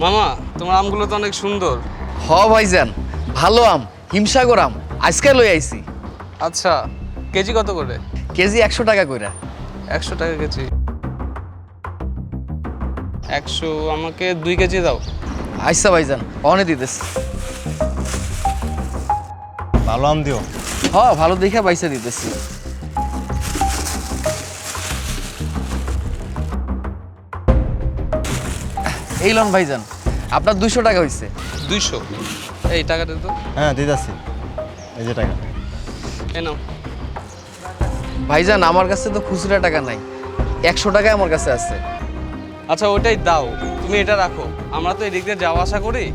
মামা, তোমার আমগুলো তো অনেক সুন্দর। ভাইজান, ভালো আম, হিমসাগর আম, আজকে লই আইছি। আচ্ছা, কেজি কত করে? কেজি 100 টাকা কইরা। 100 টাকা কেজি। 100 আমাকে 2 কেজি দাও। আচ্ছা ভাইজান, অনে দিতেছি। ভালো আম দিও। ভালো দেখে পয়সা দিতেছি। এই লন ভাইজান, আপনার 200 টাকা হইছে। 200? এই টাকাটা তো। হ্যাঁ দিতেছি, এই যে টাকা। এই নাও। ভাইজান, আমার কাছে তো খুচরা টাকা নাই, 100 টাকা আমার কাছে আছে। আচ্ছা, ওইটাই দাও, তুমি এটা রাখো। আমরা তো এদিক দিয়ে যাওয়া আসা করি,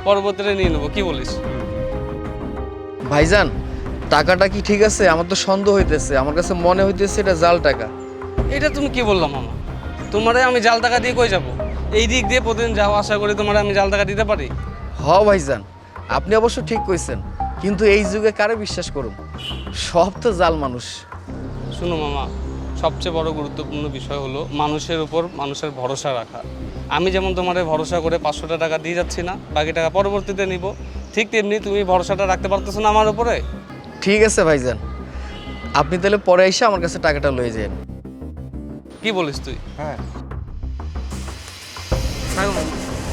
পরবর্তীতে নিয়ে নেবো, কি বলিস? ভাইজান, টাকাটা কি ঠিক আছে? আমার তো সন্দেহ হইতেছে, আমার কাছে মনে হইতেছে এটা জাল টাকা। এটা তুমি কি বললাম মামা? তোমারে আমি জাল টাকা দিয়ে কই যাব? এই দিক দিয়ে প্রতিদিন যাওয়া আসা করি, তোমারে আমি জাল টাকা দিতে পারি? ভাইজান, আপনি অবশ্য ঠিক কইছেন, কিন্তু এই যুগে কারে বিশ্বাস করুম? সব তো জাল মানুষ। শোনো মামা, সবচেয়ে বড় গুরুত্বপূর্ণ বিষয় হলো মানুষের উপর মানুষের ভরসা রাখা। আমি যেমন তোমারে ভরসা করে 500 টাকা দিয়ে যাচ্ছি না, বাকি টাকা পরবর্তীতে নিব, ঠিক তেমনি তুমি ভরসাটা রাখতে পারতেছো না আমার উপরে। ঠিক আছে ভাইজান, আপনি তাহলে পরে এসে আমার কাছে টাকাটা লয়ে যান। কি বলিস তুই? হ্যাঁ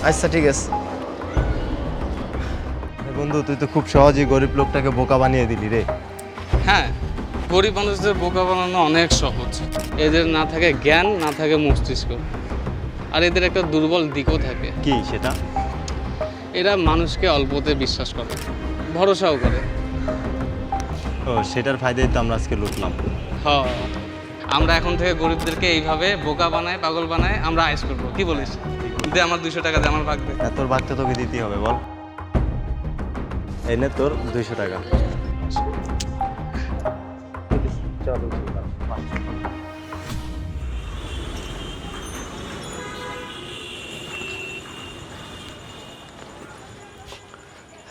আচ্ছা ঠিক আছে। বন্ধু, তুই তো খুব সহজেই গরিব লোকটাকে বোকা বানিয়ে দিলি রে। হ্যাঁ, গরিব মানুষদের বোকা বানানো অনেক সহজ। এদের না থাকে জ্ঞান, না থাকে মস্তিষ্ক, আর এদের একটা দুর্বল দিকও থাকে। কি সেটা? এরা মানুষকে অল্পতে বিশ্বাস করে, ভরসাও করে। ও, সেটার ফায়দাই তো আমরা আজকে লুটলাম। হ্যাঁ, আমরা এখন থেকে গরিবদেরকে এইভাবে বোকা বানায়, পাগল বানায় আমরা আইস করবো, কি বলিস? দে আমার 200 টাকা, দে আমার ভাগ দে। তোর ভাগটা তোকে দিতেই হবে, বল। এই নে তোর 200 টাকা।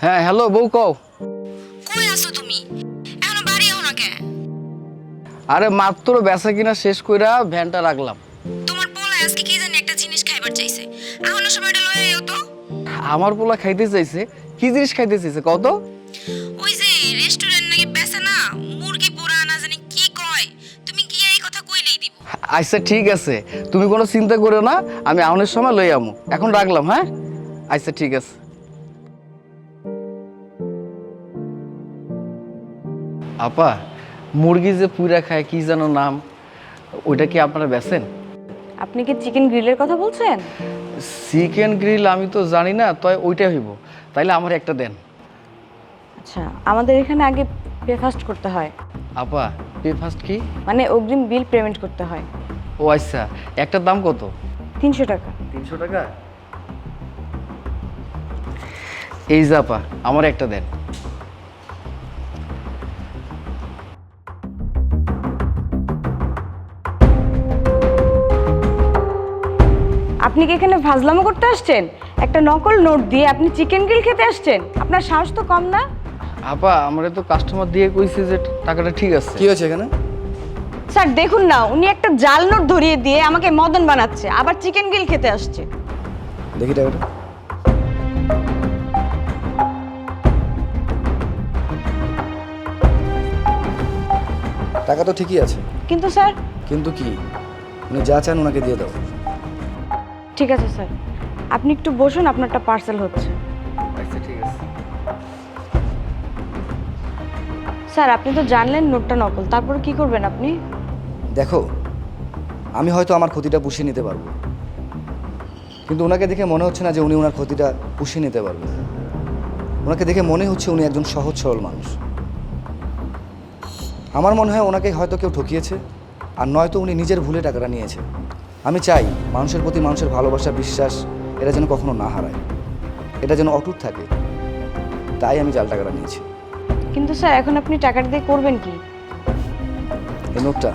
হ্যাঁ, হ্যালো বউ, কও। কই আছো তুমি? এখনো বাড়ি হও না কে? আরে মাত্র বেচা কিনা শেষ কইরা ভ্যানটা রাখলাম। তোমার পোলা আজকে কি জানি একটা জিনিস খাইবার চাইছে, এখনো সময়টা লয়ে আইও তো। আমার পোলা খাইতে চাইছে? কি জিনিস খাইতে চাইছে কত? ওই যে রেস্টুরেন্ট নাকি বেচে না, মুরগি পোড়া না জানি কি কয়, তুমি গিয়ে এই কথা কইলেই দিব। আচ্ছা ঠিক আছে, তুমি কোনো চিন্তা করো না, আমি আউনের সময় লই আমু। এখন রাখলাম, হ্যাঁ? আচ্ছা ঠিক আছে। আপা, মুরগি যে পুরা খায় কি যেন নাম, ওইটা কি আপনারা বেচেন? আপনি কি চিকেন গ্রিলের কথা বলছেন? চিকেন গ্রিল আমি তো জানি না, তাই ওইটা হইব। তাইলে আমার একটা দেন। আচ্ছা, আমাদের এখানে আগে পে ফাস্ট করতে হয়, আপা, পে ফার্স্ট কি? মানে অগ্রিম বিল পেমেন্ট করতে হয়। ও আচ্ছা, একটার দাম কত? 300 টাকা। 300 টাকা? এই যে আপা, আমার একটা দেন। আপনি কি এখানে ফাজলামো করতে আসছেন? একটা নকল নোট দিয়ে আপনি চিকেন গ্রিল খেতে আসছেন? আপনার সাহস তো কম না। আপা, আমরা তো কাস্টমার দিয়ে কইছি যে টাকাটা ঠিক আছে। কি হয়েছে এখানে? স্যার দেখুন না, উনি একটা জাল নোট ধরিয়ে দিয়ে আমাকে মদন বানাচ্ছে, আবার চিকেন গ্রিল খেতে আসছে। দেখি টাকাটা। টাকা তো ঠিকই আছে, কিন্তু স্যার। কিন্তু কি? উনি যা চান ওনাকে দিয়ে দাও। ঠিক আছে স্যার, আপনি একটু বসুন, আপনারটা পার্সেল হচ্ছে। আচ্ছা ঠিক আছে। স্যার আপনি তো জানলেন নোটটা নকল, তারপর কি করবেন আপনি? দেখো, আমি হয়তো আমার ক্ষতিটা পুষিয়ে নিতে পারবো, কিন্তু ওনাকে দেখে মনে হচ্ছে না যে উনি ওনার ক্ষতিটা পুষিয়ে নিতে পারবেন। ওনাকে দেখে মনে হচ্ছে উনি একজন সহজ সরল মানুষ। আমার মনে হয় ওনাকে হয়তো কেউ ঠকিয়েছে, আর নয়তো উনি নিজের ভুলে টাকাটা নিয়েছে। আমি চাই মানুষের প্রতি মানুষের ভালোবাসা, বিশ্বাস এটা যেন কখনো না হারায়, এটা যেন অটুট থাকে। তাই আমি জাল টাকাটা নিয়েছি। কিন্তু স্যার এখন আপনি টাকাটা দিয়ে করবেন কি? এই নোটটা